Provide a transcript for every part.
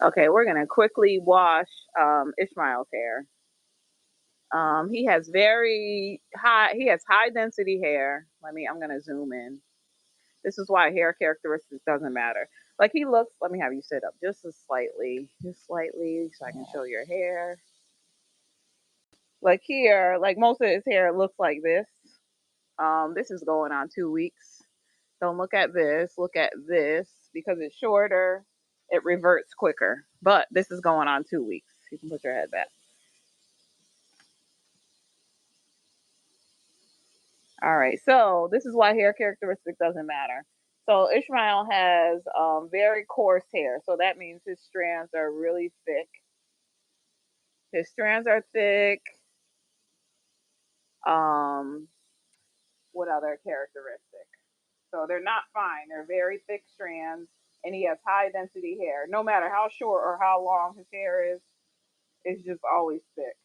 Okay, we're gonna quickly wash Ishmael's hair. He has high density hair. I'm gonna zoom in. This is why hair characteristics doesn't matter. Like he looks, let me have you sit up just slightly, so I can show your hair. Like here, like most of his hair looks like this. This is going on 2 weeks. Don't look at this, look at this because it's shorter. It reverts quicker. But this is going on 2 weeks. You can put your head back. All right, so this is why hair characteristic doesn't matter. So Ishmael has very coarse hair, so that means his strands are really thick. His strands are thick. Um, what other characteristic? So they're not fine. They're very thick strands, and he has high density hair. No matter how short or how long his hair is, it's just always thick.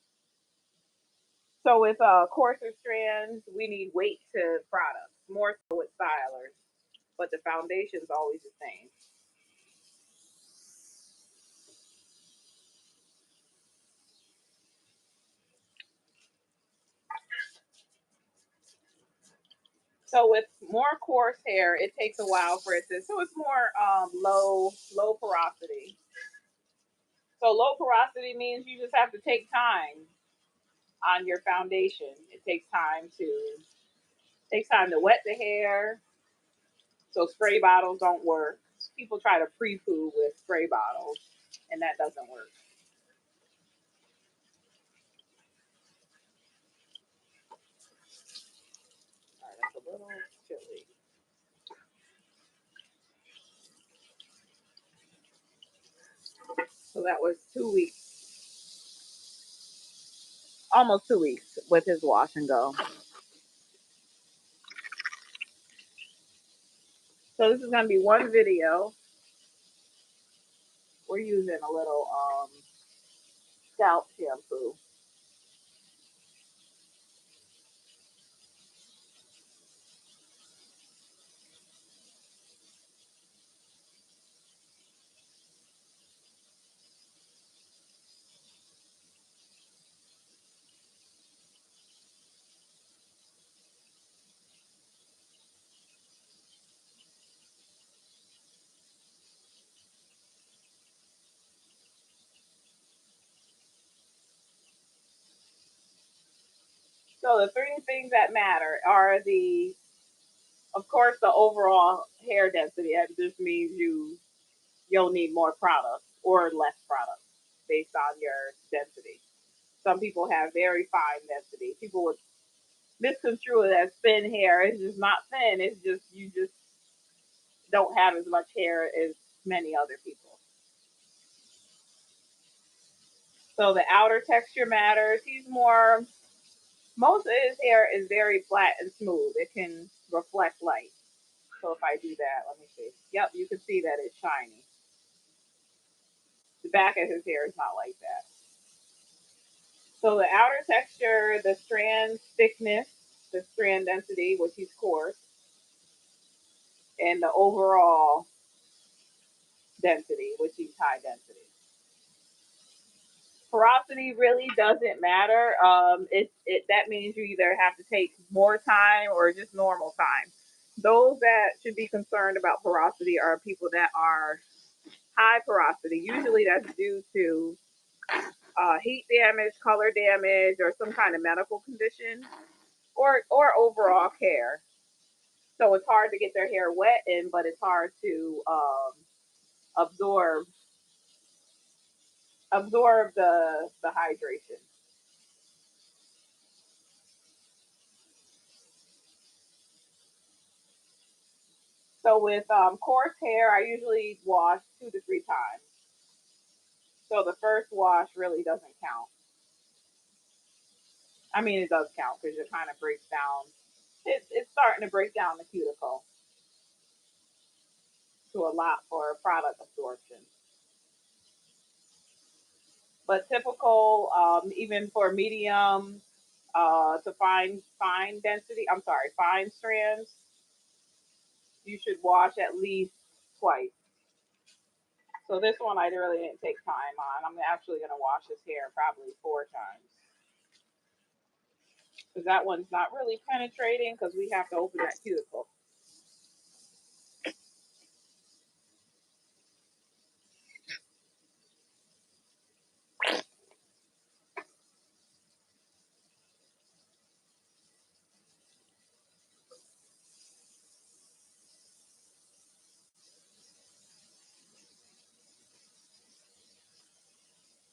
So with coarser strands, we need weight to products more so with stylers, but the foundation's always the same. So with more coarse hair, it takes a while for it to. So it's more low porosity. So low porosity means you just have to take time on your foundation. It takes time to wet the hair. So spray bottles don't work. People try to pre-poo with spray bottles, and that doesn't work. All right, that's a little chilly. So that was 2 weeks, almost 2 weeks with his wash and go. So this is gonna be one video. We're using a little scalp shampoo. So the three things that matter are of course, the overall hair density. That just means you'll need more products or less products based on your density. Some people have very fine density. People would misconstrue it as thin hair. It's just not thin. It's just you just don't have as much hair as many other people. So the outer texture matters. Most of his hair is very flat and smooth. It can reflect light. So if I do that, let me see. Yep, you can see that it's shiny. The back of his hair is not like that. So the outer texture, the strand thickness, the strand density, which is coarse, and the overall density, which is high density. Porosity really doesn't matter. It that means you either have to take more time or just normal time. Those that should be concerned about porosity are people that are high porosity. Usually, that's due to heat damage, color damage, or some kind of medical condition, or overall care. So it's hard to get their hair wet, but it's hard to absorb absorb the hydration. So with coarse hair, I usually wash 2 to 3 times. So the first wash really doesn't count. I mean, it does count because it kind of breaks down. It's starting to break down the cuticle to a lot for product absorption. But typical, even for medium to fine density, I'm sorry, fine strands, you should wash at least twice. So this one I really didn't take time on. I'm actually going to wash his hair probably 4 times. Because that one's not really penetrating because we have to open that cuticle.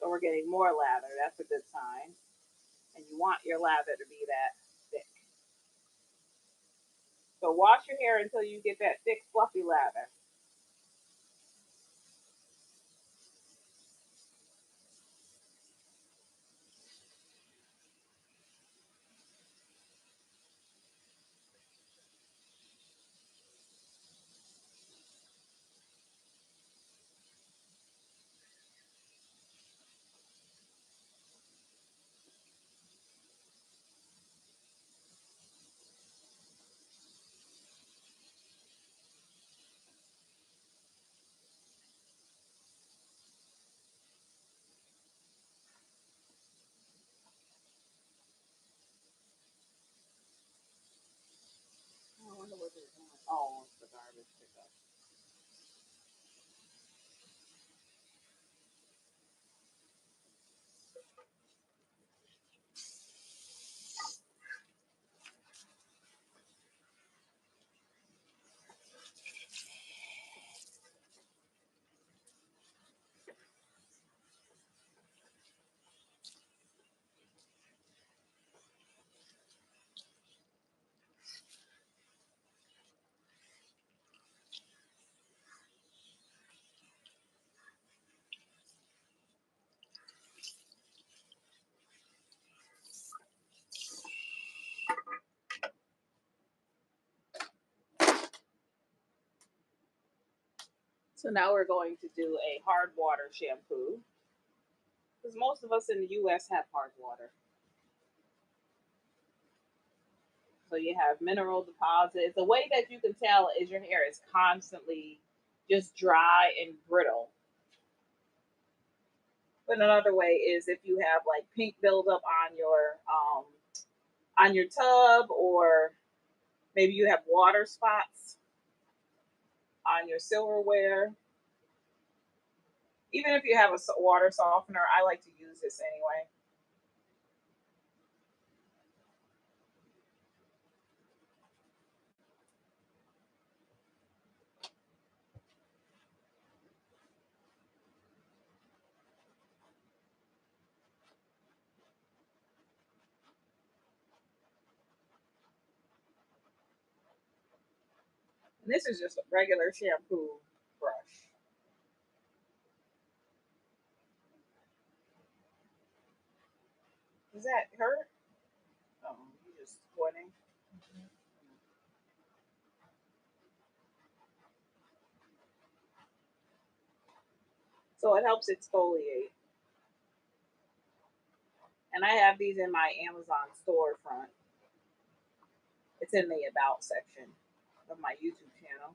So we're getting more lather. That's a good sign. And you want your lather to be that thick. So wash your hair until you get that thick, fluffy lather. I wonder what they're doing. Oh, it's the garbage pickup. So now we're going to do a hard water shampoo. Because most of us in the US have hard water. So you have mineral deposits. The way that you can tell is your hair is constantly just dry and brittle. But another way is if you have like pink buildup on your tub, or maybe you have water spots on your silverware. Even if you have a water softener, I like to use this anyway. And this is just a regular shampoo brush. Does that hurt? Oh, you just squinting. So it helps exfoliate. And I have these in my Amazon storefront. It's in the About section of my YouTube channel.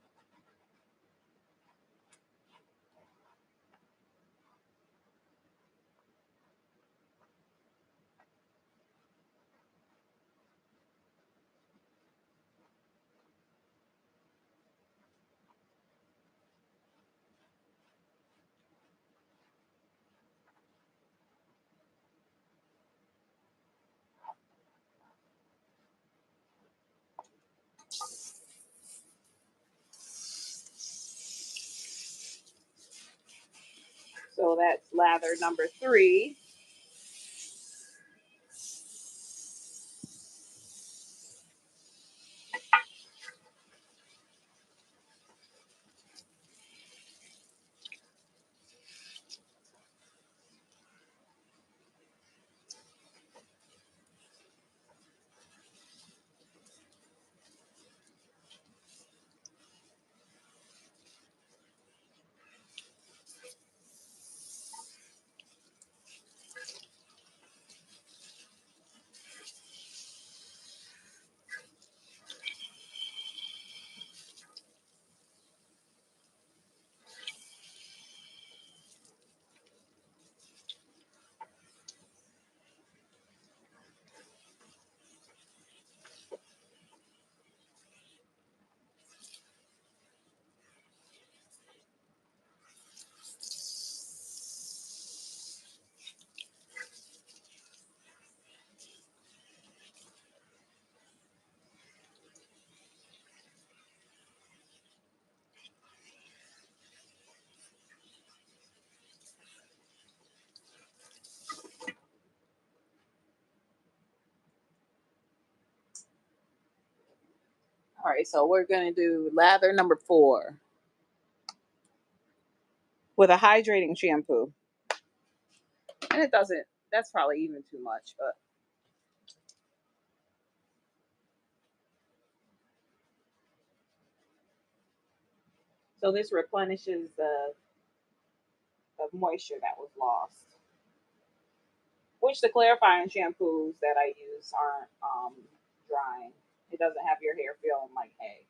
So that's lather number 3. right, so we're going to do lather number 4 with a hydrating shampoo. And it doesn't, that's probably even too much, but so this replenishes the moisture that was lost. Which the clarifying shampoos that I use aren't drying. It doesn't have your hair feeling like hay.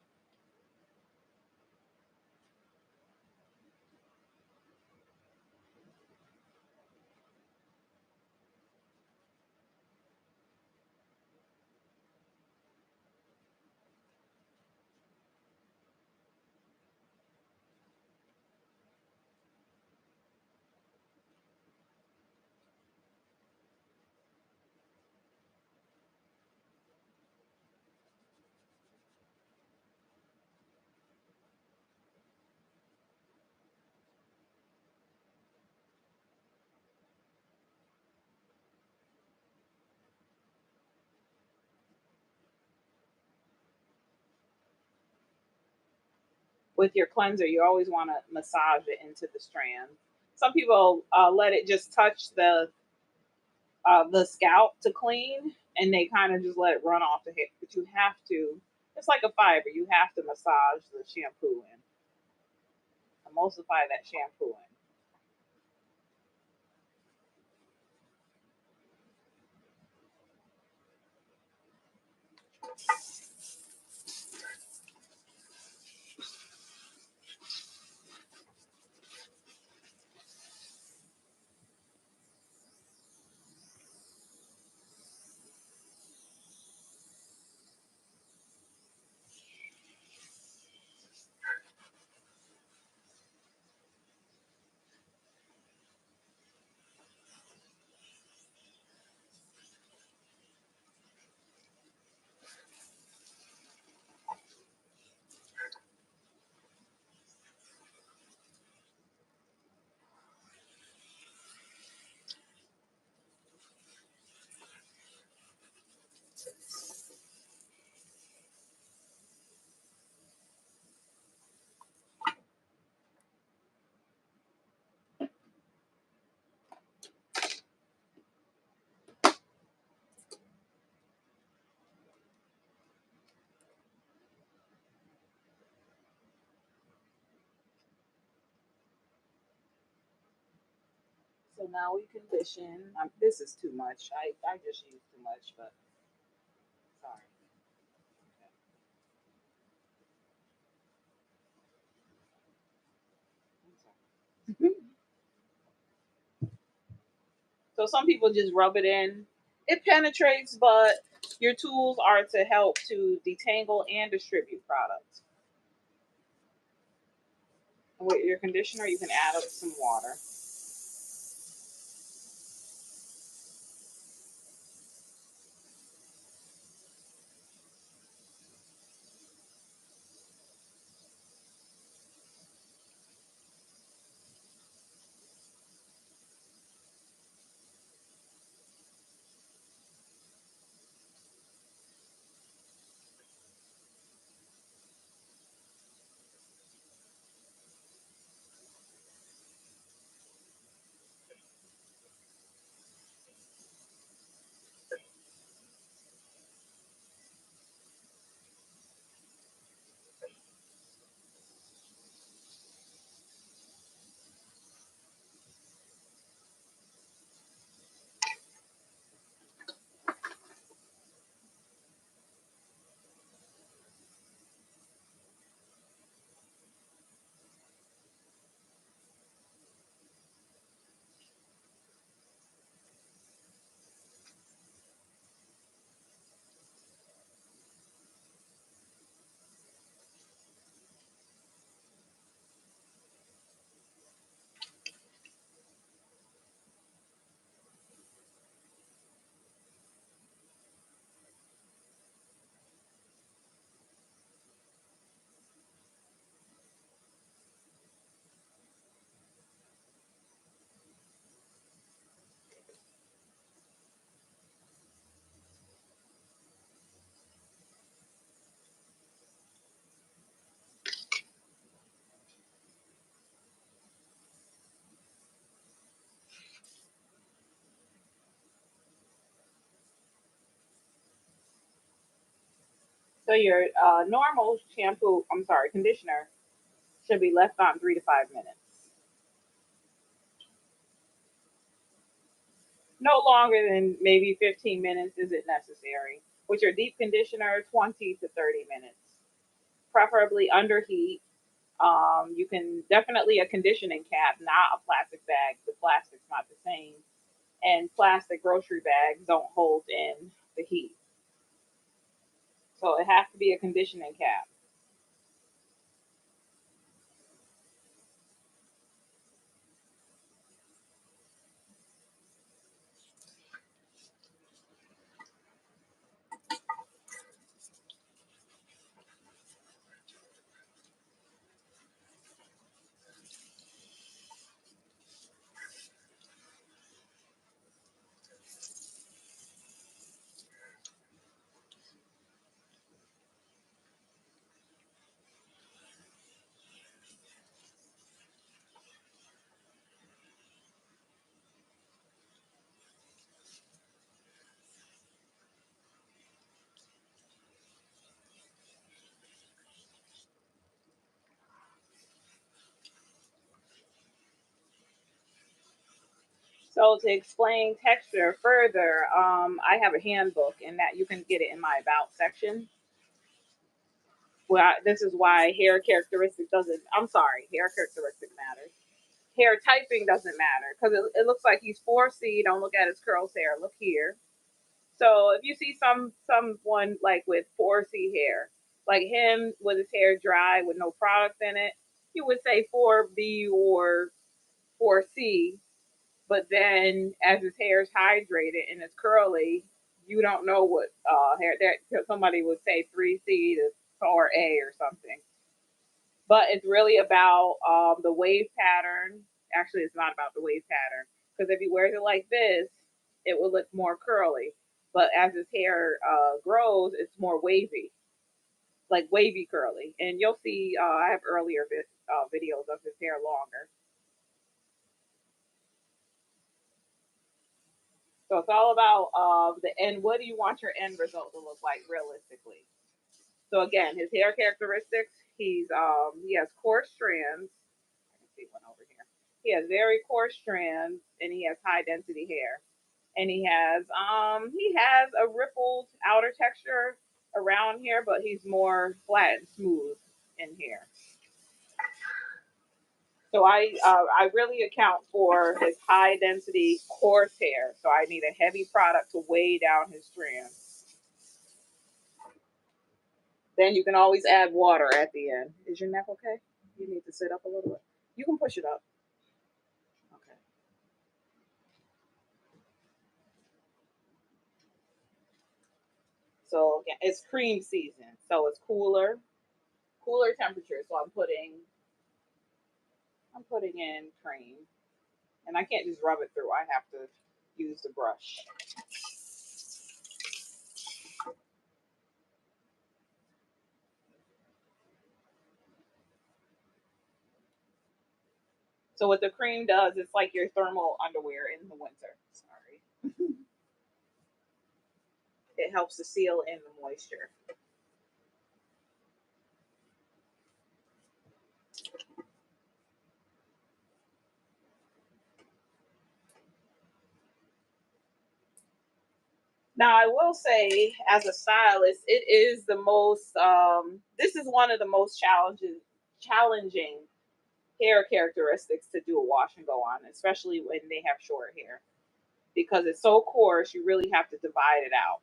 With your cleanser, you always want to massage it into the strand. Some people let it just touch the scalp to clean, and they kind of just let it run off the hair. But you have to. It's like a fiber. You have to massage the shampoo in, emulsify that shampoo in. So now we condition. This is too much. I just used too much, but sorry. I'm sorry. So some people just rub it in. It penetrates, but your tools are to help to detangle and distribute products. And with your conditioner, you can add up some water. So your normal shampoo, I'm sorry, conditioner should be left on 3 to 5 minutes. No longer than maybe 15 minutes is it necessary. With your deep conditioner, 20 to 30 minutes, preferably under heat. You can definitely a conditioning cap, not a plastic bag. The plastic's not the same. And plastic grocery bags don't hold in the heat. So it has to be a conditioning cap. So to explain texture further, I have a handbook, and that you can get it in my about section. Well, this is why hair characteristic doesn't. I'm sorry, hair characteristic matters. Hair typing doesn't matter because it looks like he's 4C. Don't look at his curls hair. Look here. So if you see someone like with 4C hair, like him with his hair dry with no product in it, you would say 4B or 4C. But then as his hair is hydrated and it's curly, you don't know what hair. That somebody would say 3C to 4A or something. But it's really about the wave pattern. Actually, it's not about the wave pattern because if he wears it like this, it will look more curly. But as his hair grows, it's more wavy, like wavy curly. And you'll see, I have earlier videos of his hair longer. So it's all about the end. What do you want your end result to look like realistically? So again, his hair characteristics. He has coarse strands. I can see one over here. He has very coarse strands, and he has high density hair. And he has a rippled outer texture around here, but he's more flat and smooth in here. So I really account for his high density coarse hair. So I need a heavy product to weigh down his strands. Then you can always add water at the end. Is your neck okay? You need to sit up a little bit. You can push it up. Okay. So again, it's cream season, so it's cooler temperature. So I'm putting in cream, and I can't just rub it through. I have to use the brush. So what the cream does, it's like your thermal underwear in the winter. Sorry, it helps to seal in the moisture. Now, I will say, as a stylist, it is the most. This is one of the most challenging hair characteristics to do a wash and go on, especially when they have short hair, because it's so coarse. You really have to divide it out,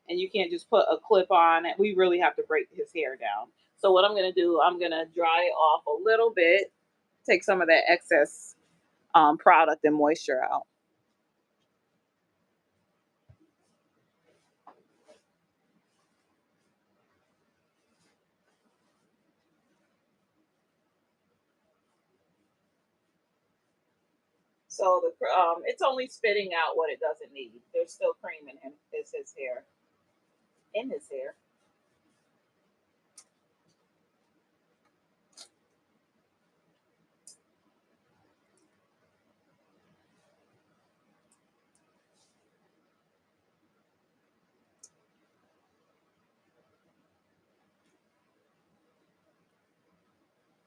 and you can't just put a clip on it. We really have to break his hair down. So what I'm gonna do, I'm gonna dry it off a little bit, take some of that excess product and moisture out. So it's only spitting out what it doesn't need. There's still cream in his hair, in his hair.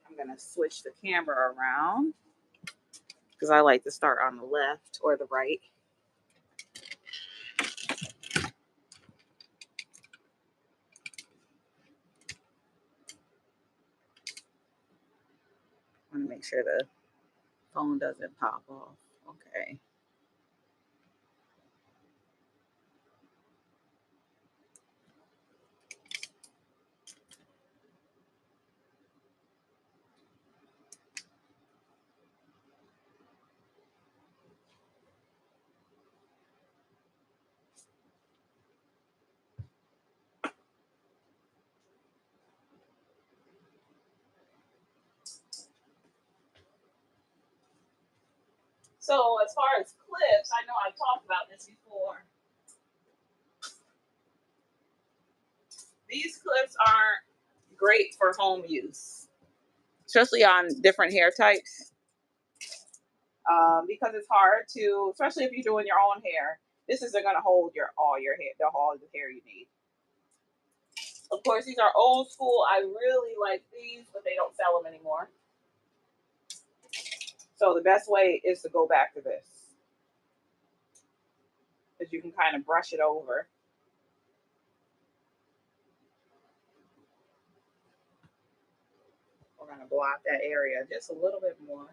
I'm going to switch the camera around because I like to start on the left or the right. I want to make sure the phone doesn't pop off. Okay. So as far as clips, I know I've talked about this before. These clips aren't great for home use, especially on different hair types, because it's hard to, especially if you're doing your own hair. This isn't going to hold all your hair, all the hair you need. Of course, these are old school. I really like these, but they don't sell them anymore. So the best way is to go back to this, because you can kind of brush it over. We're going to block that area just a little bit more.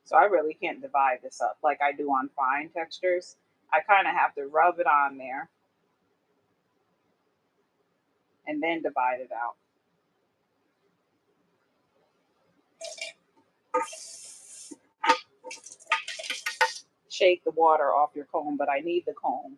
So I really can't divide this up like I do on fine textures. I kind of have to rub it on there and then divide it out. Shake the water off your comb, but I need the comb.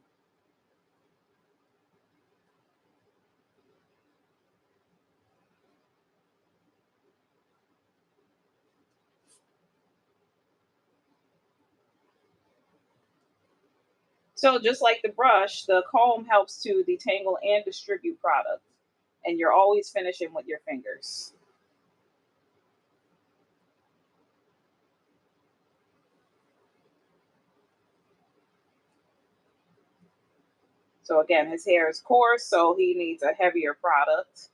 So just like the brush, the comb helps to detangle and distribute products. And you're always finishing with your fingers. So again, his hair is coarse, so he needs a heavier product.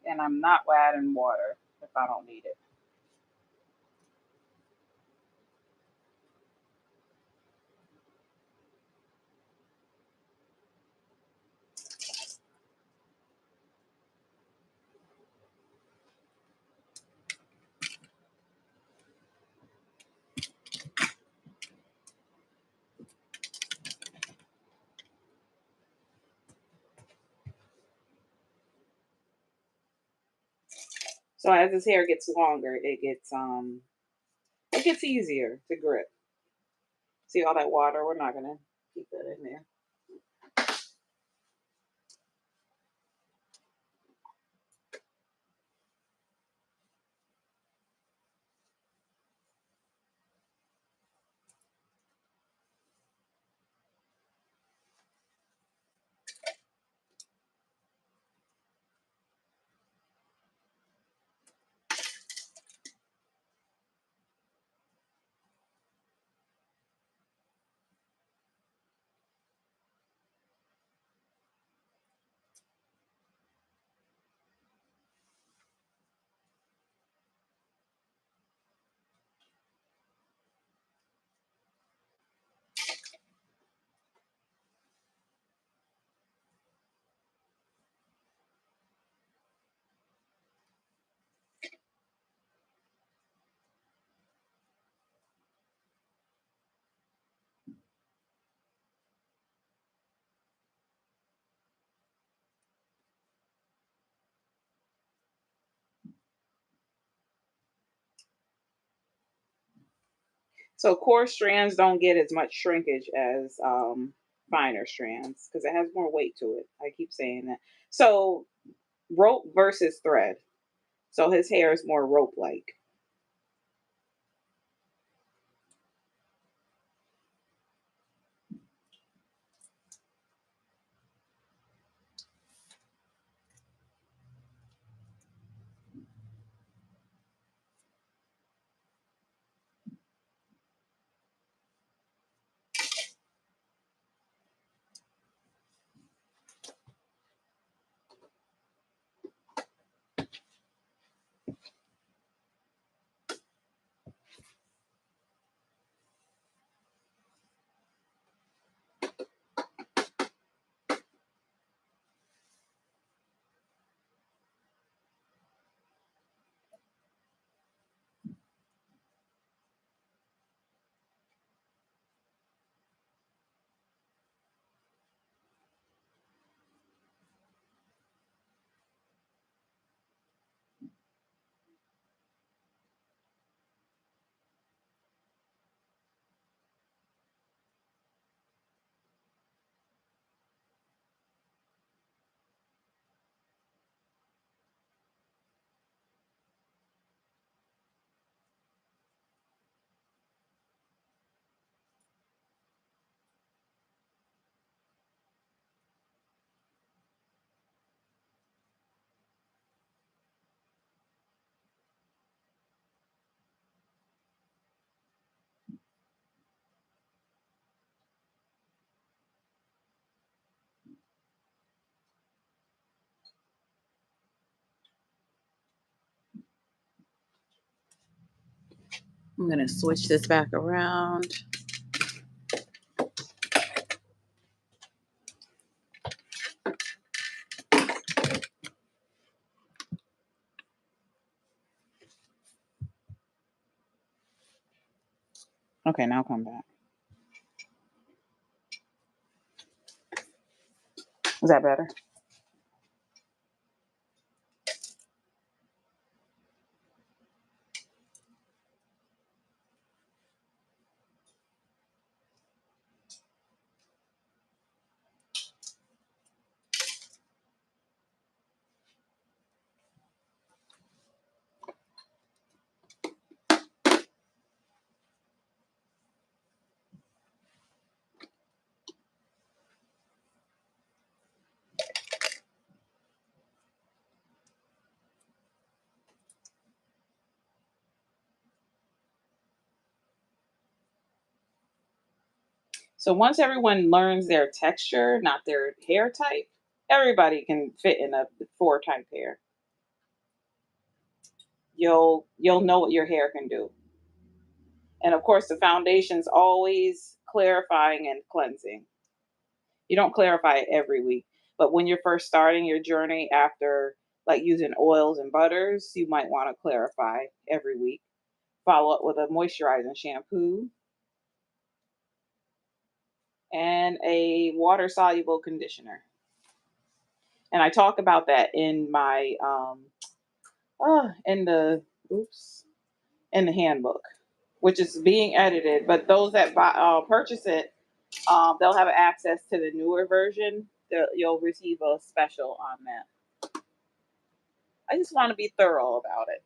And I'm not adding water if I don't need it. So as his hair gets longer, it gets easier to grip. See all that water? We're not gonna keep that in there. So coarse strands don't get as much shrinkage as finer strands because it has more weight to it. I keep saying that. So rope versus thread. So his hair is more rope like. I'm gonna switch this back around. Okay, now come back. Is that better? So once everyone learns their texture, not their hair type, everybody can fit in a four type hair. You'll know what your hair can do. And of course the foundation's always clarifying and cleansing. You don't clarify it every week. But when you're first starting your journey after like using oils and butters, you might want to clarify every week. Follow up with a moisturizing shampoo and a water soluble conditioner. And I talk about that in my in the oops in the handbook, which is being edited. But those that purchase it, they'll have access to the newer version. You'll receive a special on that. I just want to be thorough about it.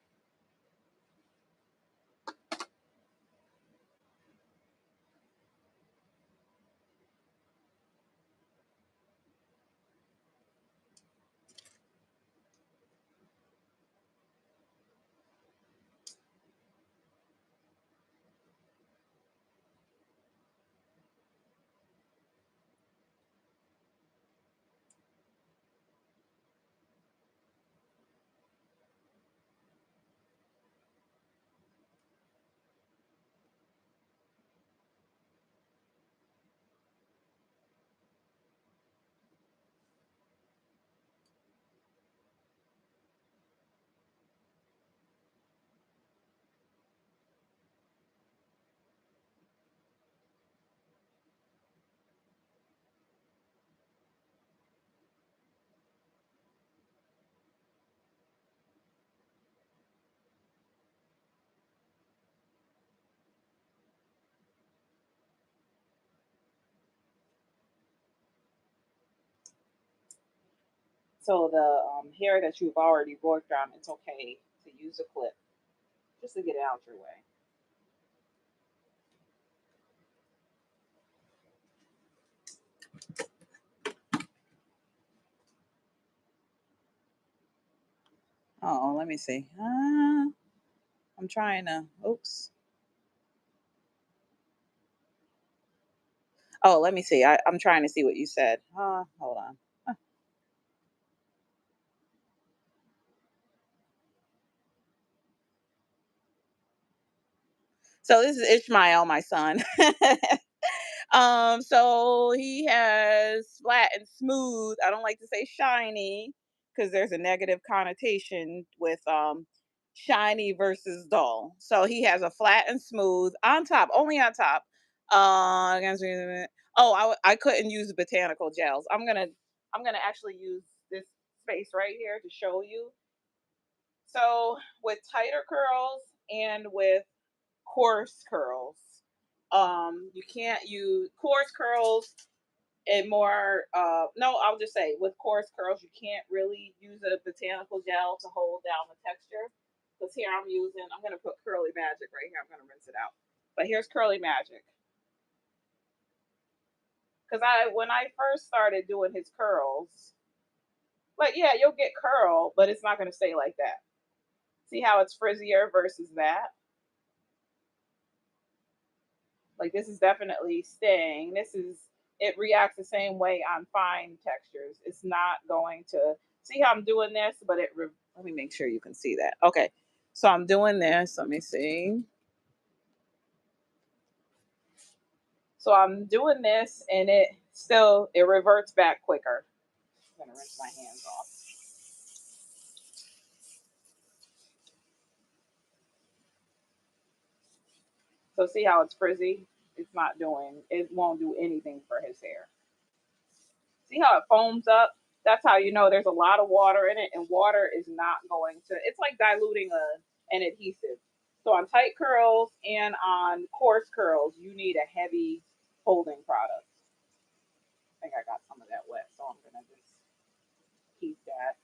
So the hair that you've already worked on, it's okay to use a clip just to get it out your way. Oh, let me see. I'm trying to. Oops. Oh, let me see. I'm trying to see what you said. Hold on. So this is Ishmael, my son. So he has flat and smooth. I don't like to say shiny because there's a negative connotation with shiny versus dull. So he has a flat and smooth on top, only on top. I couldn't use botanical gels. I'm gonna actually use this space right here to show you. So with tighter curls and with coarse curls. You can't use coarse curls and more. No, I'll just say with coarse curls, you can't really use a botanical gel to hold down the texture. Because here I'm going to put Curly Magic right here. I'm going to rinse it out. But here's Curly Magic. Because when I first started doing his curls, like, yeah, you'll get curl, but it's not going to stay like that. See how it's frizzier versus that? Like this is definitely staying. It reacts the same way on fine textures. It's not going to see how I'm doing this, but let me make sure you can see that. Okay, so I'm doing this. Let me see. So I'm doing this, and it reverts back quicker. I'm gonna rinse my hands off. So see how it's frizzy? It won't do anything for his hair. See how it foams up? That's how you know there's a lot of water in it, and water is not going to. It's like diluting an adhesive. So on tight curls and on coarse curls, you need a heavy holding product. I think I got some of that wet, so I'm gonna just keep that.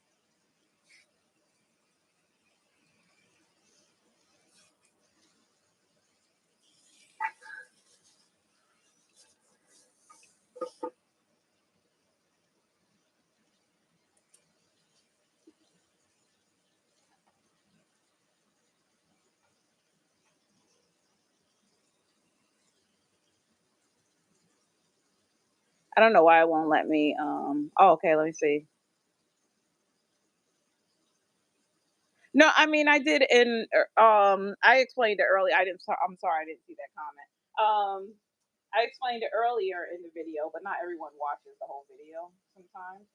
I don't know why it won't let me. Oh, okay. Let me see. No, I mean I did I explained it earlier. I'm sorry I didn't see that comment. I explained it earlier in the video, but not everyone watches the whole video sometimes.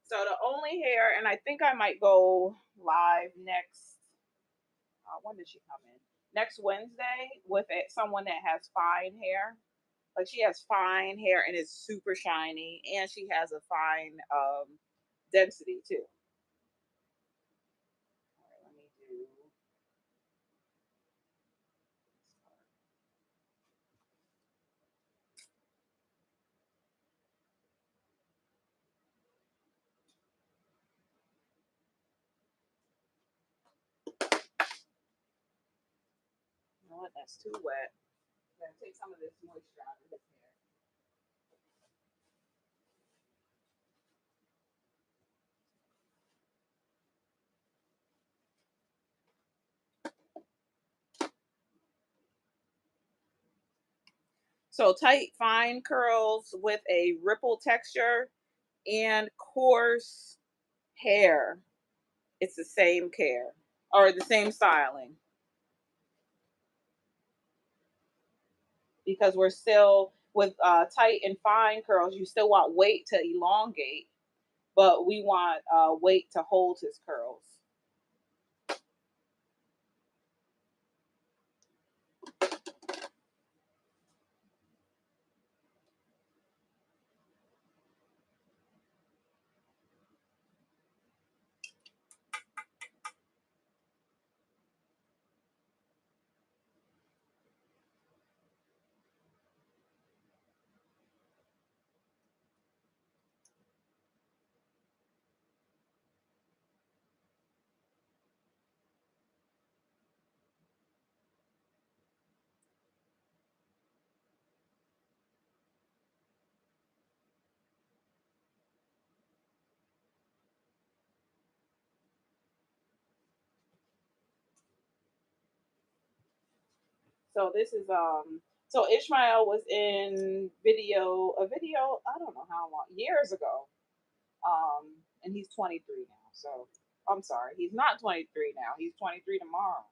So the only hair, and I think I might go live next. When did she come in? Next Wednesday with someone that has fine hair. Like she has fine hair and it's super shiny, and she has a fine density too. All right, let me do. You know what? That's too wet. I'm gonna take some of this moisture out of this hair. So tight, fine curls with a ripple texture and coarse hair. It's the same care or the same styling because we're still with tight and fine curls. You still want weight to elongate, but we want weight to hold his curls. So this is so Ishmael was in a video I don't know how long years ago. And he's 23 now. So I'm sorry, he's not 23 now. He's 23 tomorrow.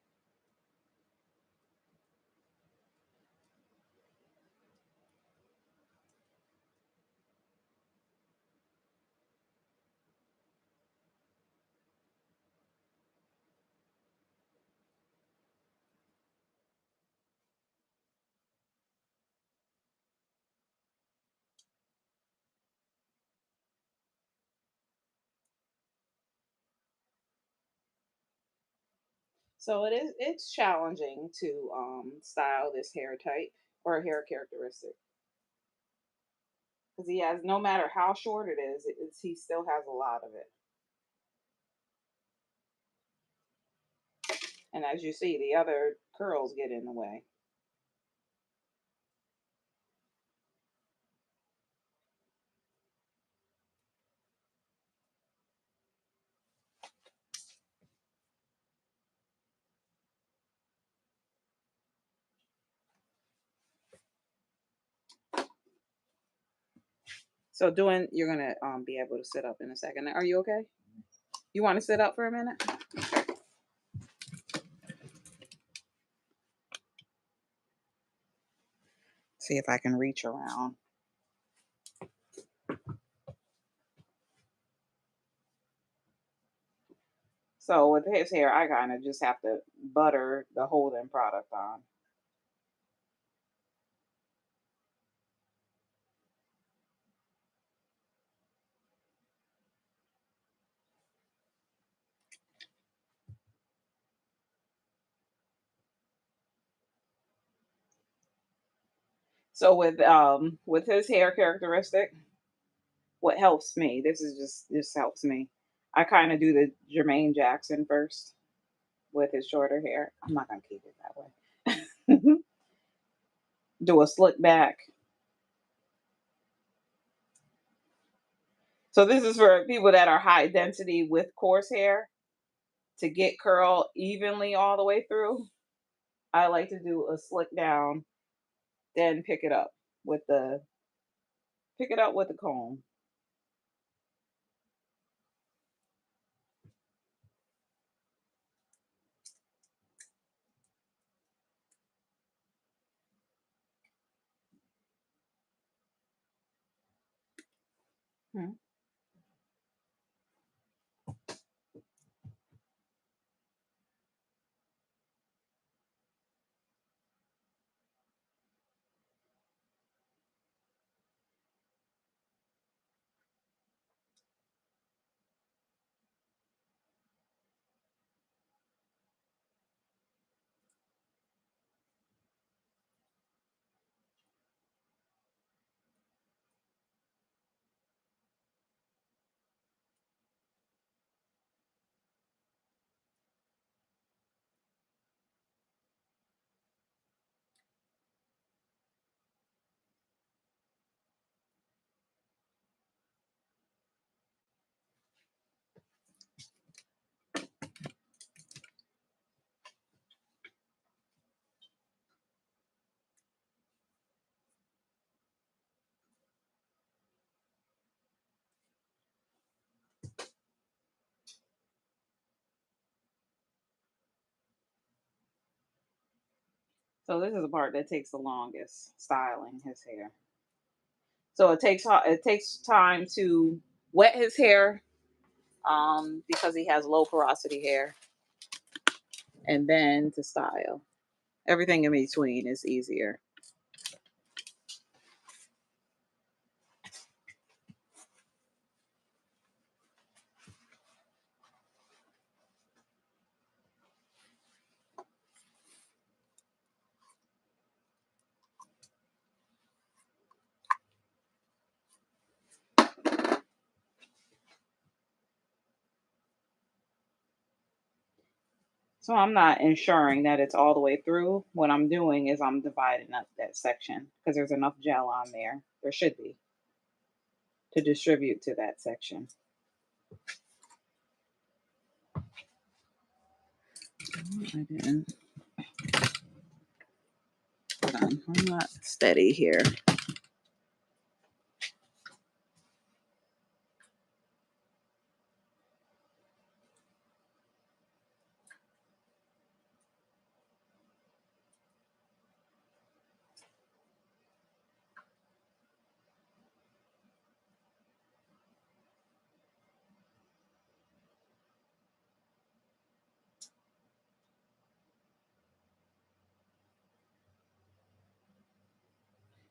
So it's challenging to style this hair type or hair characteristic because he has no matter how short it is, he still has a lot of it. And as you see, the other curls get in the way. So doing, you're gonna be able to sit up in a second. Are you okay? You want to sit up for a minute? See if I can reach around. So with his hair, I kind of just have to butter the holding product on. So with his hair characteristic, what helps me, this helps me. I kind of do the Jermaine Jackson first with his shorter hair. I'm not gonna keep it that way. Do a slick back. So this is for people that are high density with coarse hair to get curl evenly all the way through. I like to do a slick down, then with the pick it up with the comb. Hmm. So this is the part that takes the longest, styling his hair. So it takes time to wet his hair because he has low porosity hair, and then to style. Everything in between is easier. So I'm not ensuring that it's all the way through. What I'm doing is I'm dividing up that section because there's enough gel on there. There should be to distribute to that section. I didn't. on. I'm not steady here.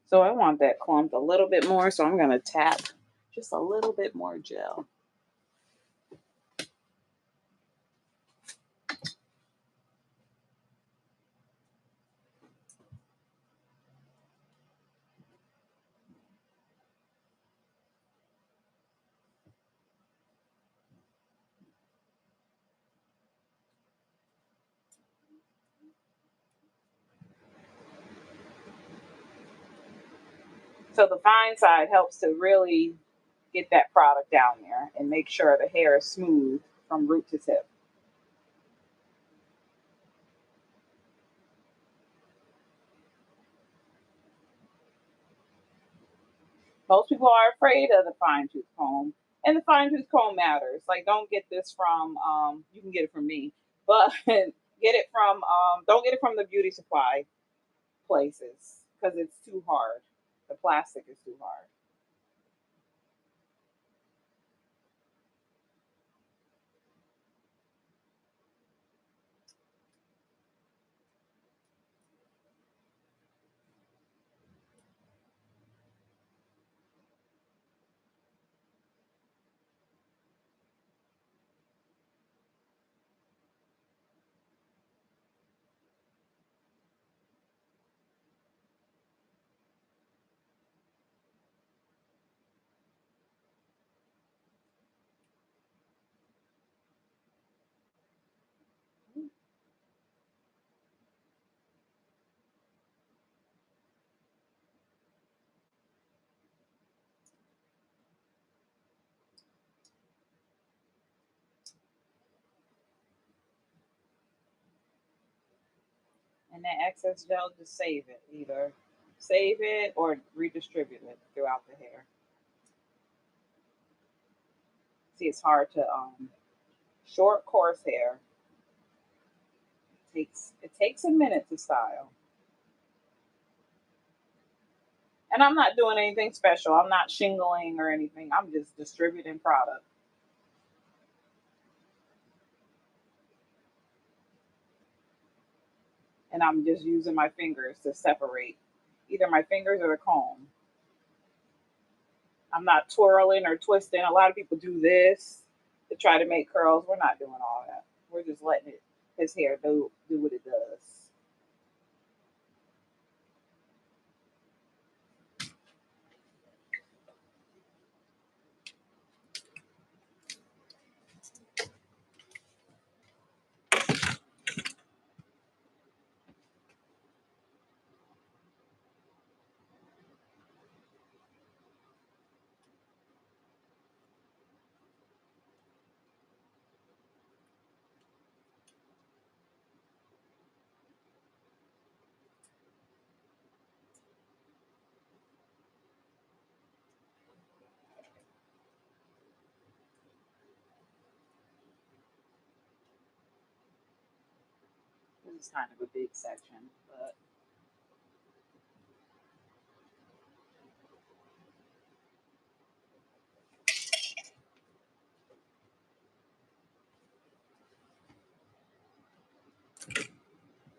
So I want that clumped a little bit more, so I'm going to tap just a little bit more gel. So the fine side helps to really get that product down there and make sure the hair is smooth from root to tip. Most people are afraid of the fine tooth comb, and the fine tooth comb matters. Like, don't get this from you can get it from me, but get it from don't get it from the beauty supply places because it's too hard. The plastic is too hard. And that excess gel, just save it. Either save it or redistribute it throughout the hair. See, it's hard to short, coarse hair. It takes a minute to style. And I'm not doing anything special. I'm not shingling or anything. I'm just distributing product. And I'm just using my fingers to separate either my fingers or the comb. I'm not twirling or twisting. A lot of people do this to try to make curls. We're not doing all that. We're just letting his hair do what it does. This is kind of a big section, but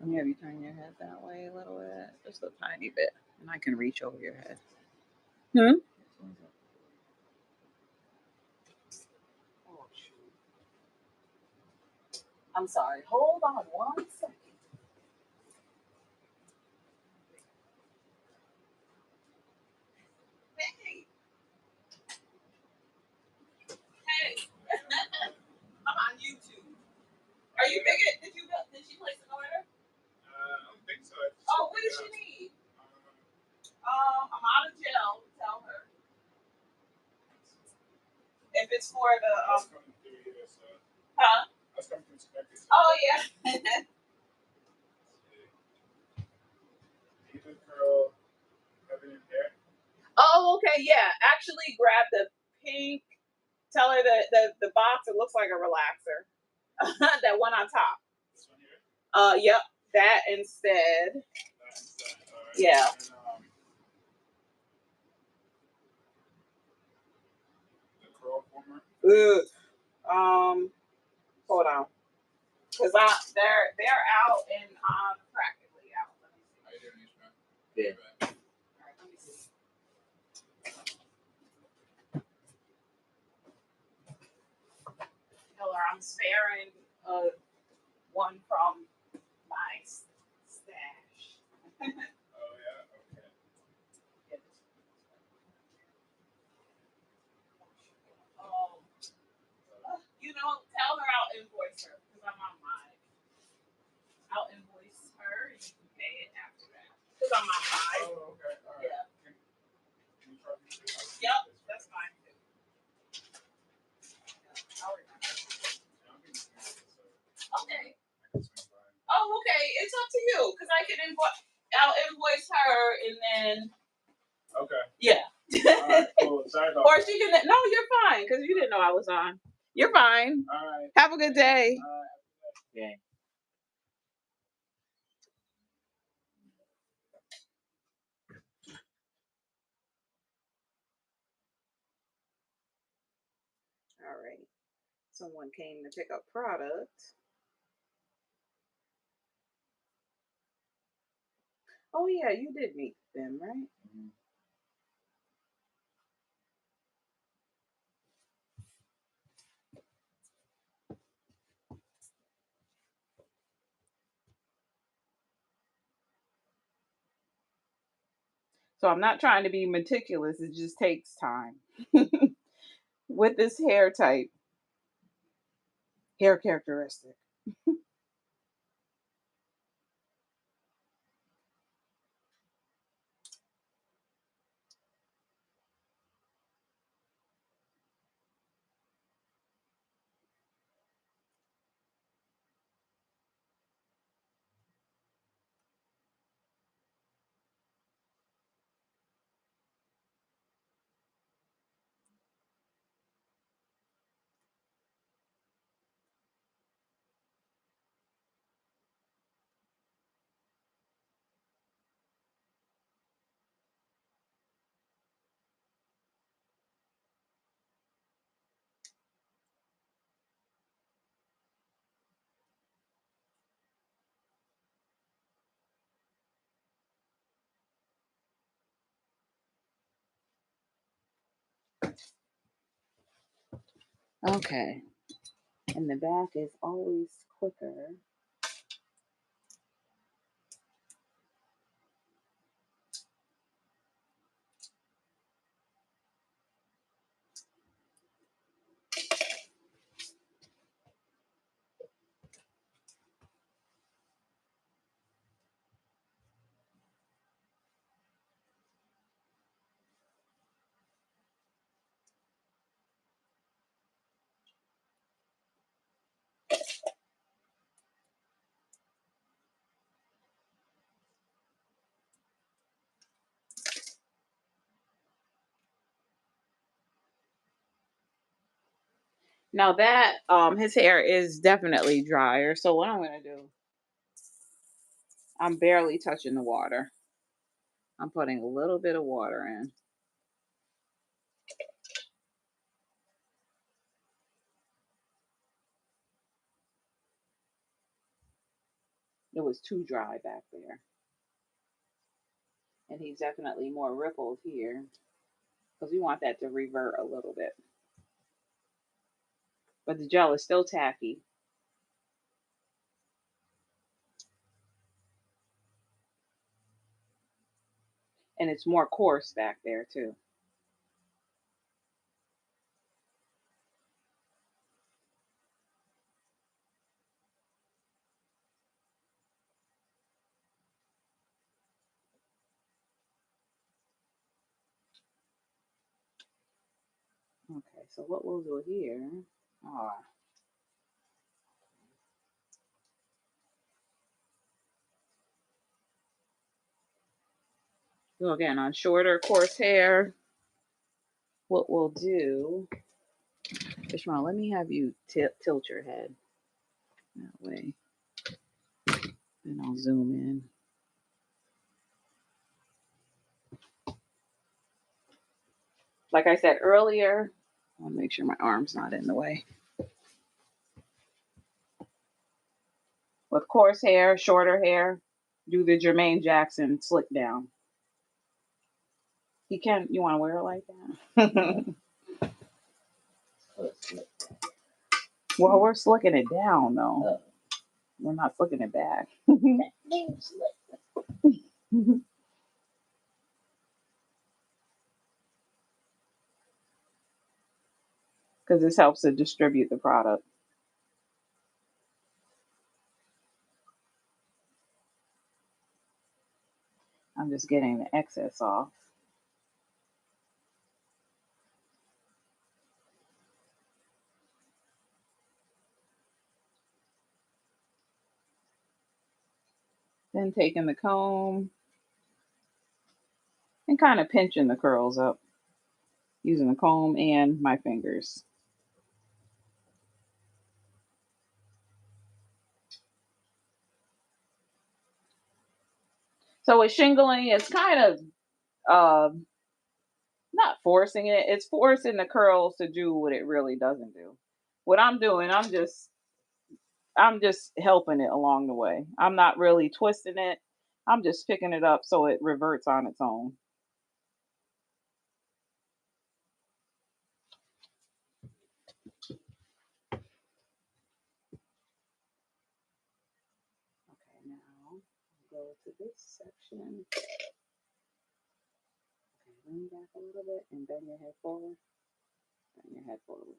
let me have you turn your head that way a little bit, just a tiny bit, and I can reach over your head. Hmm? Oh, shoot. I'm sorry. Hold on 1 second. Hey, hey. I'm on YouTube. Are you making? Did she place an order? I don't think so. Oh, what does she need? I'm out of gel. Tell her. If it's for the huh? Oh yeah. Oh, okay, yeah. Actually, grab the pink. Tell her that the box. It looks like a relaxer. That one on top. This one here? Yep. That instead. That instead. All right. Yeah. And, the curl former. Ugh. Hold on. Cause they're out and I'm practically out. Let me see. How you doing, Ishmael? Yeah. All right, let me see. Tell her I'm sparing one from my stash. Oh yeah. Okay. Oh, tell her I'll invoice her because I'm on mine. I'll invoice her and you can pay it after that because I'm on mine. Oh, okay. All right. Yeah. Can you charge me too? Yep, that's fine too. I'll remember. Yeah, I'm getting scared, so Okay. I can swing by. Oh, okay. It's up to you because I can invoice. I'll invoice her and then. Okay. Yeah. All right. Cool. Sorry about Or that. she can. No, you're fine because you didn't know I was on. You're fine. All right. Have a good day. All right. Yeah. All right. Someone came to pick up product. Oh yeah, you did meet them, right? Mhm. So I'm not trying to be meticulous. It just takes time with this hair type, hair characteristic. Okay. And the back is always quicker. Now that his hair is definitely drier. So what I'm gonna do, I'm barely touching the water. I'm putting a little bit of water in. It was too dry back there. And he's definitely more rippled here because we want that to revert a little bit. But the gel is still tacky. And it's more coarse back there too. Okay, so what we'll do here, ah, So again, on shorter, coarse hair, what we'll do, Ishmael, let me have you tilt your head that way. Then I'll zoom in. Like I said earlier, I'll make sure my arm's not in the way. With coarse hair, shorter hair, do the Jermaine Jackson slick down. You can. You want to wear it like that? Well, we're slicking it down though. We're not slicking it back. Because this helps to distribute the product. I'm just getting the excess off. Then taking the comb and kind of pinching the curls up using the comb and my fingers. So with shingling, it's kind of not forcing it. It's forcing the curls to do what it really doesn't do. What I'm doing, I'm just helping it along the way. I'm not really twisting it. I'm just picking it up so it reverts on its own. Okay, now go to this section. Okay, lean back a little bit and bend your head forward. Bend your head forward.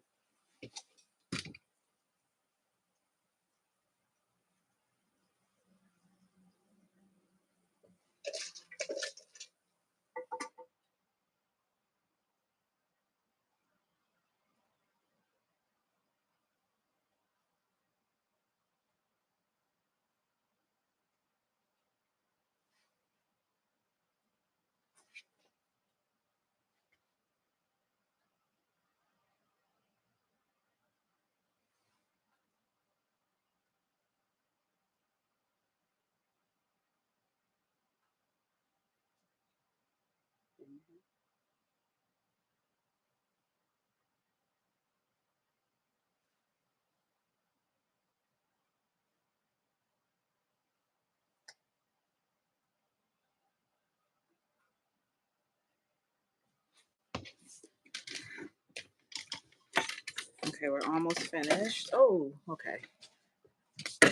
Okay, we're almost finished. Oh, okay.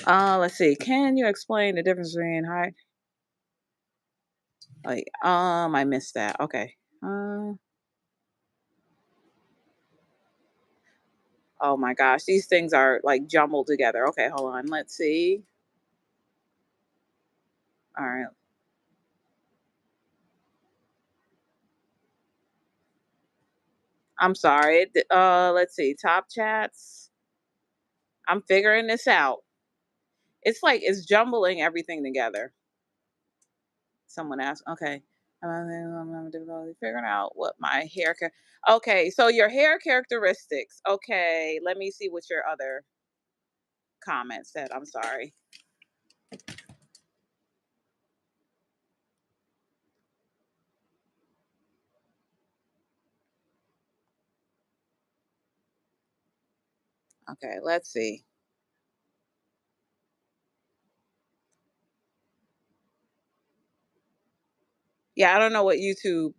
Let's see. Can you explain the difference between high? Like, I missed that. Okay. Oh my gosh, these things are like jumbled together. Okay, hold on. Let's see. All right. I'm sorry. Let's see. Top chats. I'm figuring this out. It's like it's jumbling everything together. Someone asked. Okay. I'm having difficulty figuring out what my hair. Okay, so your hair characteristics. Okay, let me see what your other comment said. I'm sorry. Okay, let's see. Yeah, I don't know what YouTube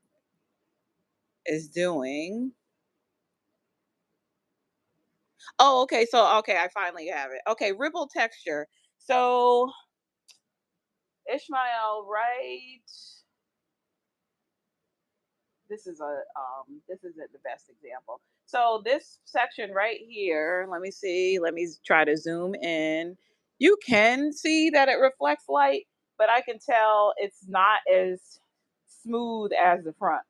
is doing. Oh, okay. So, okay, I finally have it. Okay, ripple texture. So, Ishmael, right? This isn't the best example. So this section right here, let me see. Let me try to zoom in. You can see that it reflects light, but I can tell it's not as smooth as the front.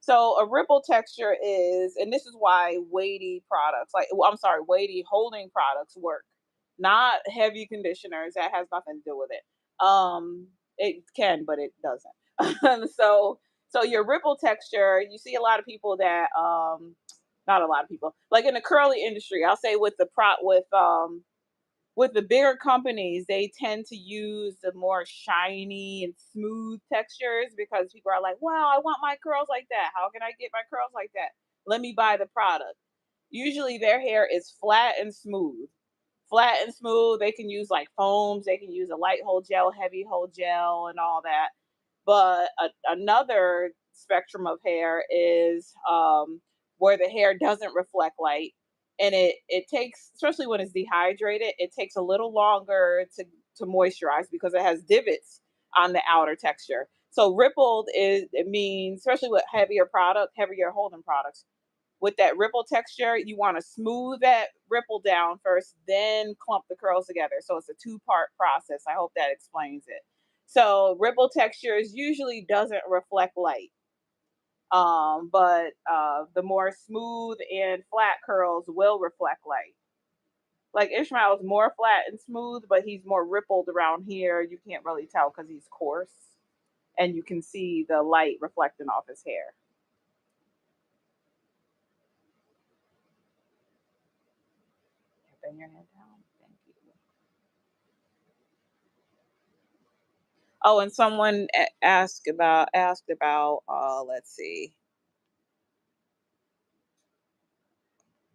So a ripple texture is, and this is why weighty products, like well, I'm sorry, weighty holding products work, not heavy conditioners. That has nothing to do with it. It can, but it doesn't. so so your ripple texture, you see a lot of people that not a lot of people, like in the curly industry, I'll say with the bigger companies, they tend to use the more shiny and smooth textures because people are like, wow, I want my curls like that. How can I get my curls like that? Let me buy the product. Usually their hair is flat and smooth. Flat and smooth. They can use like foams, they can use a light hold gel, heavy hold gel, and all that. But another spectrum of hair is where the hair doesn't reflect light, and it takes, especially when it's dehydrated, it takes a little longer to moisturize because it has divots on the outer texture. So rippled is, it means, especially with heavier product, heavier holding products, with that ripple texture, you want to smooth that ripple down first, then clump the curls together. So it's a two-part process. I hope that explains it. So ripple textures usually doesn't reflect light. But the more smooth and flat curls will reflect light. Like Ishmael is more flat and smooth, but he's more rippled around here. You can't really tell because he's coarse, and you can see the light reflecting off his hair. Bend your head down. Thank you. Oh, and someone asked about let's see.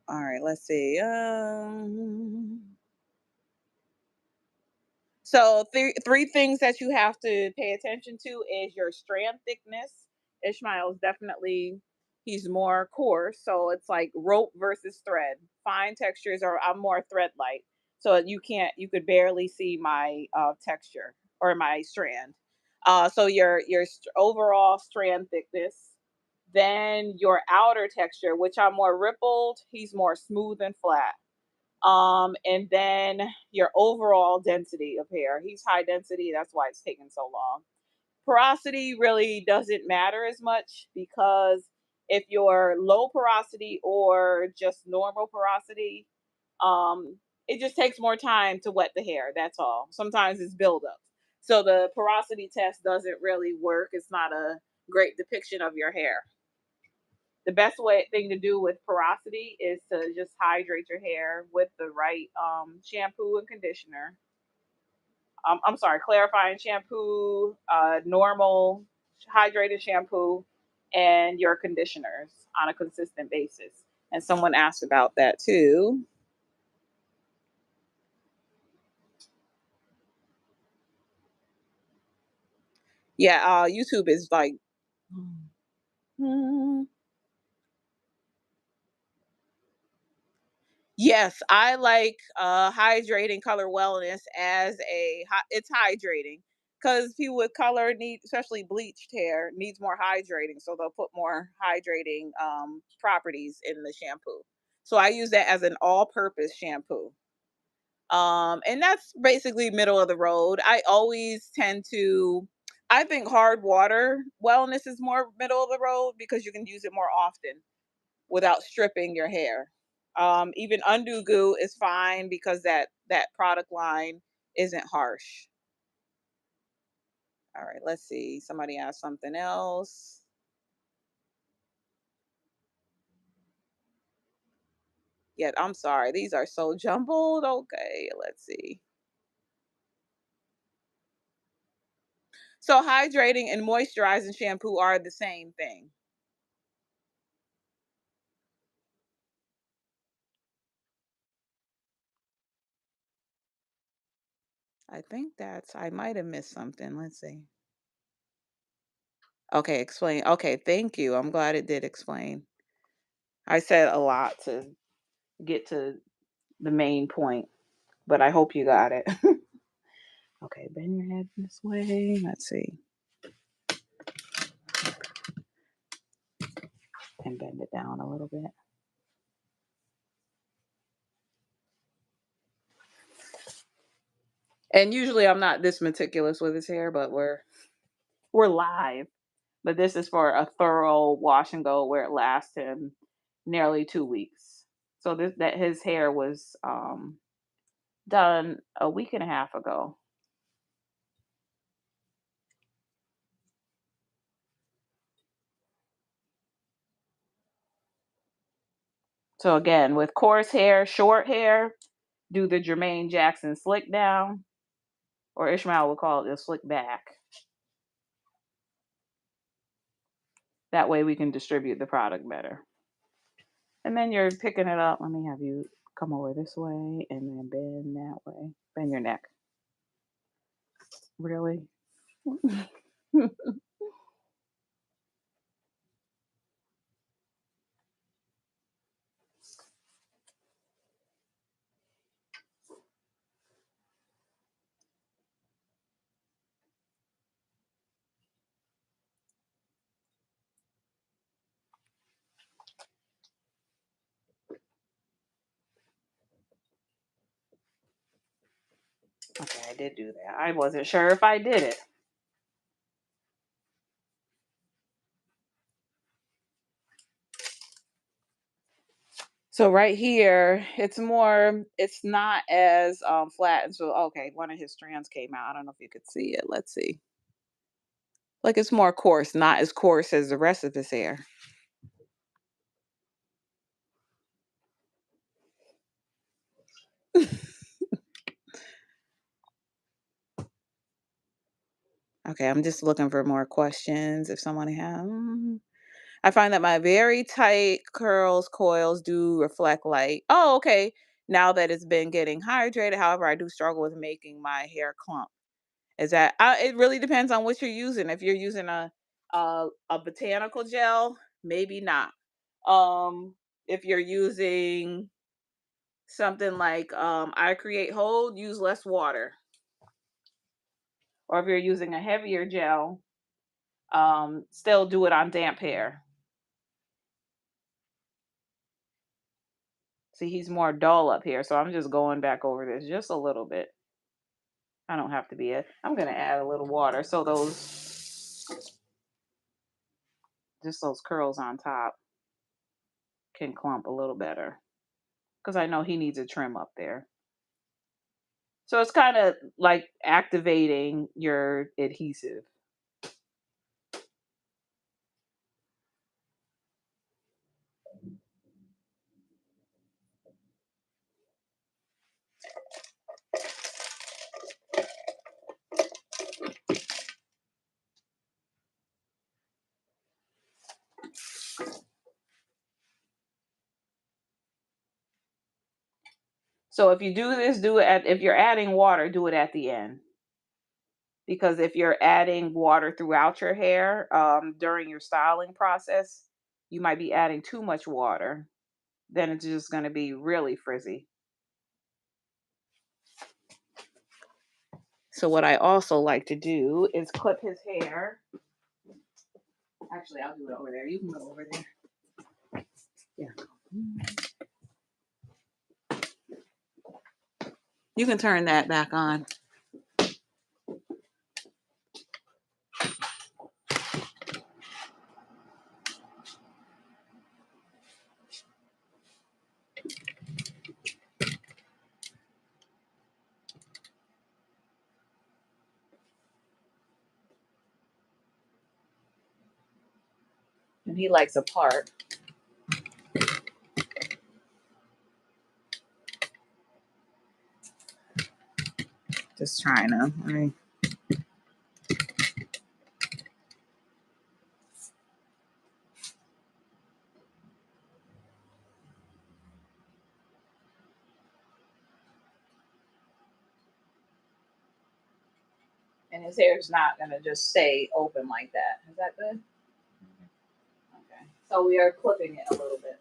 All right, let's see. So three things that you have to pay attention to is your strand thickness. Ishmael's definitely, he's more coarse, so it's like rope versus thread. Fine textures are, I'm more thread like, so you could barely see my texture or my strand. So overall strand thickness, then your outer texture, which I'm more rippled, he's more smooth and flat. And then your overall density of hair. He's high density, that's why it's taking so long. Porosity really doesn't matter as much because if you're low porosity or just normal porosity, it just takes more time to wet the hair. That's all. Sometimes it's buildup. So the porosity test doesn't really work. It's not a great depiction of your hair. The best thing to do with porosity is to just hydrate your hair with the right shampoo and conditioner. I'm sorry, clarifying shampoo, normal hydrated shampoo, and your conditioners on a consistent basis. And someone asked about that too. Yeah, YouTube is like, yes, I like hydrating color wellness as it's hydrating because people with color need, especially bleached hair, needs more hydrating, so they'll put more hydrating properties in the shampoo. So I use that as an all-purpose shampoo. And that's basically middle of the road. I always tend to, I think hard water wellness is more middle of the road because you can use it more often without stripping your hair. Even undo goo is fine because that product line isn't harsh. All right, let's see. Somebody asked something else. Yeah, I'm sorry. These are so jumbled. Okay, let's see. So hydrating and moisturizing shampoo are the same thing. I think I might have missed something. Let's see. Okay, explain. Okay, thank you. I'm glad it did explain. I said a lot to get to the main point, but I hope you got it. Okay, bend your head this way. Let's see. And bend it down a little bit. And usually I'm not this meticulous with his hair, but we're live. But this is for a thorough wash and go where it lasts him nearly 2 weeks. So this that his hair was done a week and a half ago. So again, with coarse hair, short hair, do the Jermaine Jackson slick down, or Ishmael would call it the slick back. That way we can distribute the product better. And then you're picking it up. Let me have you come over this way and then bend that way. Bend your neck. Really? Okay, I did do that. I wasn't sure if I did it. So right here, it's not as flat. And so, okay, one of his strands came out. I don't know if you could see it. Let's see. Like it's more coarse, not as coarse as the rest of his hair. Okay, I'm just looking for more questions if someone has. I find that my very tight curls, coils do reflect light. Oh, okay. Now that it's been getting hydrated, however, I do struggle with making my hair clump. Is that it really depends on what you're using. If you're using a botanical gel, maybe not. If you're using something like I Create Hold, use less water. Or if you're using a heavier gel, still do it on damp hair. See, he's more dull up here, so I'm just going back over this just a little bit. I don't have to be I'm gonna add a little water so those curls on top can clump a little better. Because I know he needs a trim up there. So it's kind of like activating your adhesive. So if you do this, if you're adding water, do it at the end. Because if you're adding water throughout your hair during your styling process, you might be adding too much water. Then it's just going to be really frizzy. So what I also like to do is clip his hair. Actually, I'll do it over there. You can go over there. Yeah. You can turn that back on. And he likes a part. Just trying to. And his hair is not going to just stay open like that. Is that good? Okay. So we are clipping it a little bit.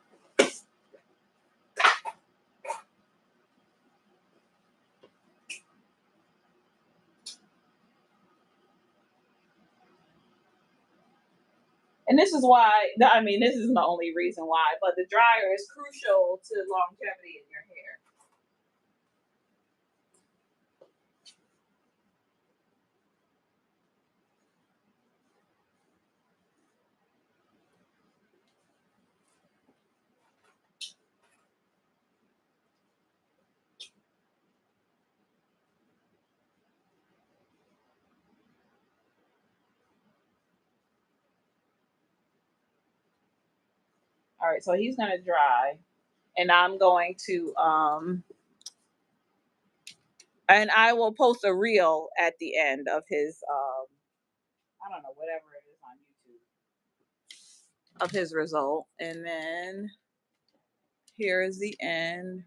And this is why, I mean, this isn't the only reason why, but the dryer is crucial to longevity in your hair. All right, so he's going to dry. And I'm going to and I will post a reel at the end of his I don't know, whatever it is on YouTube of his result. And then here is the end.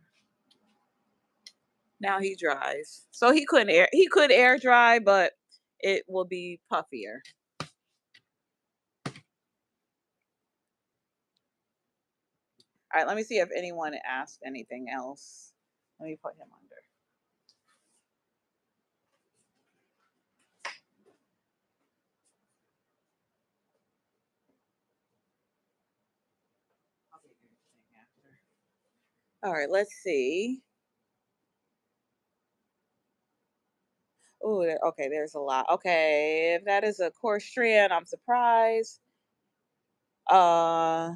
Now he dries. So he could air dry, but it will be puffier. All right, let me see if anyone asked anything else. Let me put him under. All right, let's see. Oh, okay, there's a lot. Okay, if that is a coarse strand, I'm surprised. Uh,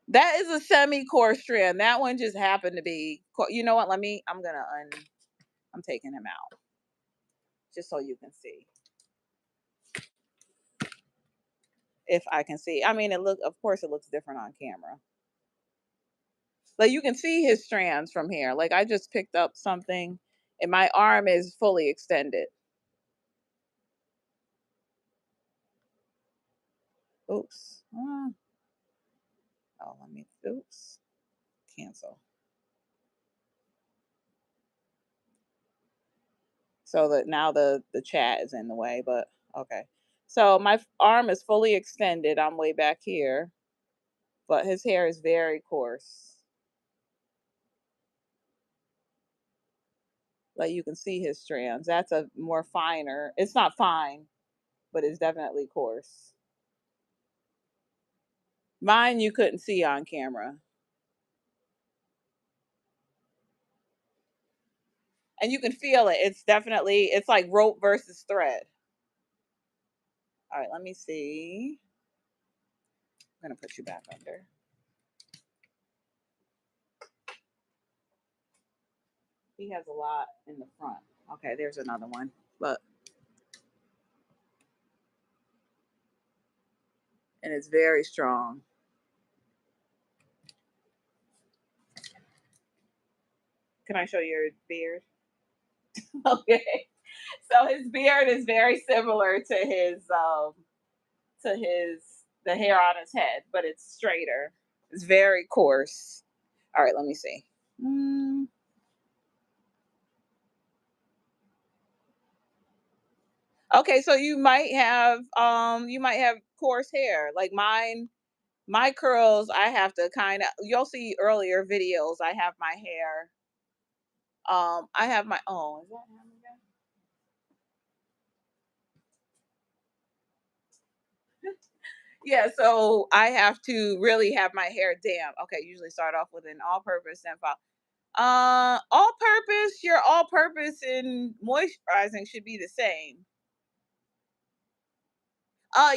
that is a semi-coarse strand. That one just happened to be. You know what? I'm taking him out just so you can see. If I can see, I mean, of course, it looks different on camera. Like you can see his strands from here. Like I just picked up something, and my arm is fully extended. Oops. Oh, let me. Oops. Cancel. So that now the chat is in the way, but okay. So my arm is fully extended. I'm way back here, but his hair is very coarse. Like you can see his strands. That's a more finer. It's not fine, but it's definitely coarse. Mine you couldn't see on camera. And you can feel it. It's like rope versus thread. All right, let me see. I'm gonna put you back under. He has a lot in the front. Okay, there's another one. Look. And it's very strong. Can I show your beard? Okay. So his beard is very similar to his the hair on his head, but it's straighter. It's very coarse. All right, let me see. Mm. Okay, so you might have coarse hair. Like mine, my curls, I have to kind of you'll see earlier videos. I have my own. Is that him again? Yeah, so I have to really have my hair damp. Okay, usually start off with an all-purpose then follow. All-purpose, your all-purpose and moisturizing should be the same.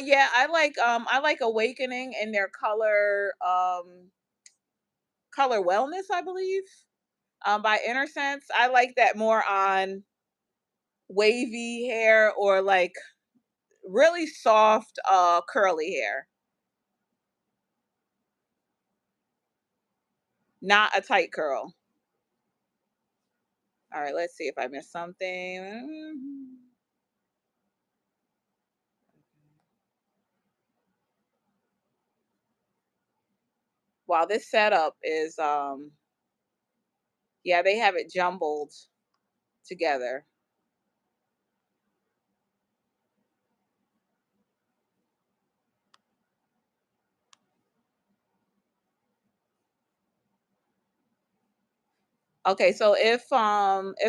Yeah, I like Awakening and their color wellness, I believe. By Intersense. I like that more on wavy hair or like really soft curly hair, not a tight curl. All right, let's see if I missed something. Wow, this setup is yeah, they have it jumbled together. Okay, so if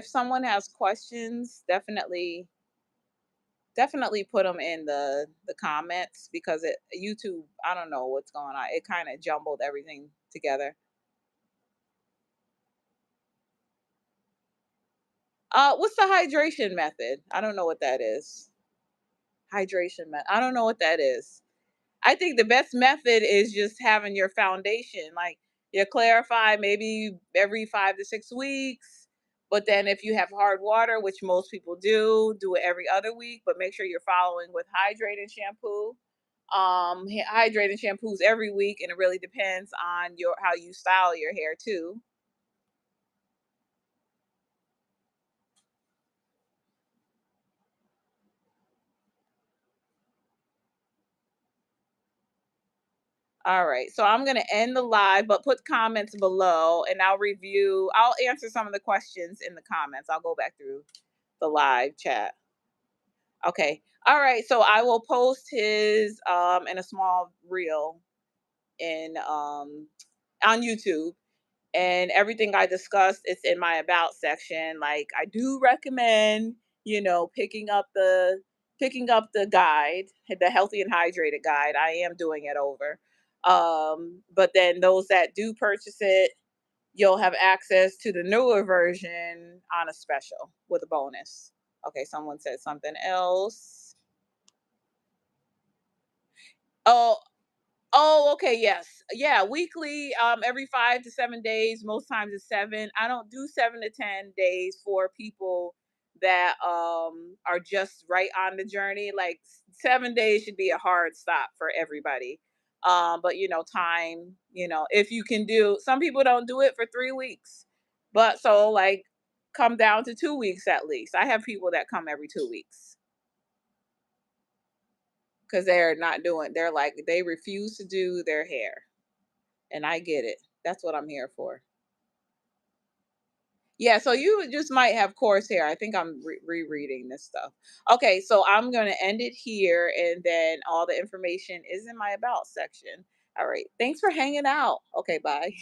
someone has questions, definitely put them in the comments because it YouTube, I don't know what's going on. It kind of jumbled everything together. What's the hydration method? I don't know what that is. Hydration method. I don't know what that is. I think the best method is just having your foundation, like you clarify maybe every 5 to 6 weeks. But then if you have hard water, which most people do it every other week, but make sure you're following with hydrating shampoo. hydrating shampoos every week, and it really depends on your how you style your hair too. All right, so I'm gonna end the live, but put comments below, and I'll answer some of the questions in the comments. I'll go back through the live chat. Okay. All right. So I will post his in a small reel in on YouTube, and everything I discussed is in my about section. Like, I do recommend, picking up the guide, the healthy and hydrated guide. I am doing it over. But then those that do purchase it, you'll have access to the newer version on a special with a bonus. Okay, someone said something else. Oh, oh, okay, yes. Yeah, weekly, every 5 to 7 days. Most times it's 7. I don't do 7 to 10 days for people that are just right on the journey. Like, 7 days should be a hard stop for everybody. But time, if you can do, some people don't do it for 3 weeks. But so, like, come down to 2 weeks at least. I have people that come every 2 weeks because they're like, they refuse to do their hair. And I get it. That's what I'm here for. Yeah, so you just might have coarse hair. I think I'm rereading this stuff. Okay, so I'm going to end it here, and then all the information is in my about section. All right. Thanks for hanging out. Okay, bye.